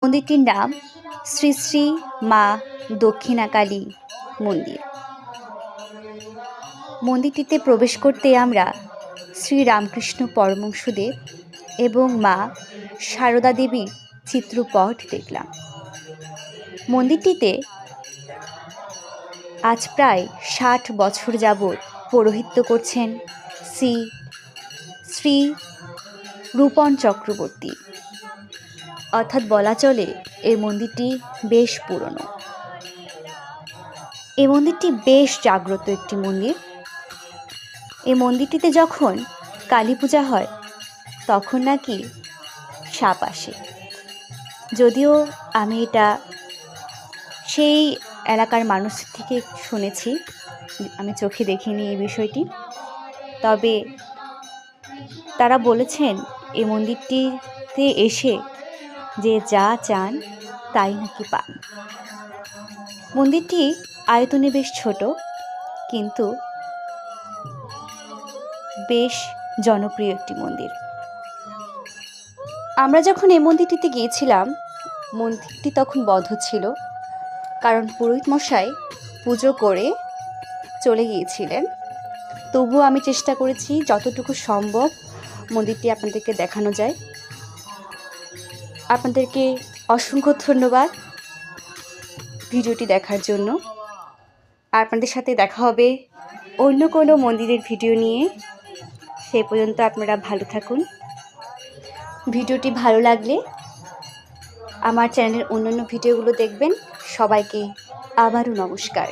মন্দিরটির নাম শ্রী শ্রী মা দক্ষিণাকালী মন্দির। মন্দিরটিতে প্রবেশ করতে আমরা শ্রী রামকৃষ্ণ পরমহংসদেব এবং মা সারদা দেবীর চিত্রপট দেখলাম। মন্দিরটিতে আজ প্রায় ৬০ বছর যাবৎ পৌরোহিত্য করছেন শ্রী শ্রী রূপন চক্রবর্তী। অর্থাৎ বলা চলে এই মন্দিরটি বেশ পুরনো। এই মন্দিরটি বেশ জাগ্রত একটি মন্দির। এই মন্দিরটিতে যখন কালী পূজা হয় তখন নাকি সাপ আসে। যদিও আমি এটা সেই এলাকার মানুষের থেকে শুনেছি, আমি চোখে দেখিনি এই বিষয়টি। তবে তারা বলেছেন এই মন্দিরটিতে এসে যে যা চান তাই নাকি পান। মন্দিরটি আয়তনে বেশ ছোট, কিন্তু বেশ জনপ্রিয় একটি মন্দির। আমরা যখন এই মন্দিরটিতে গিয়েছিলাম, মন্দিরটি তখন বন্ধ ছিল, কারণ পুরোহিত মশাই পুজো করে চলে গিয়েছিলেন। তবুও আমি চেষ্টা করেছি যতটুকু সম্ভব মন্দিরটি আপনাদেরকে দেখানো যায়। আপনাদেরকে অসংখ্য ধন্যবাদ ভিডিওটি দেখার জন্য। আপনাদের সাথে দেখা হবে অন্য কোনো মন্দিরের ভিডিও নিয়ে। সেই পর্যন্ত আপনারা ভালো থাকুন। ভিডিওটি ভালো লাগলে আমার চ্যানেলের অন্যান্য ভিডিওগুলো দেখবেন। সবাইকে আবারও নমস্কার।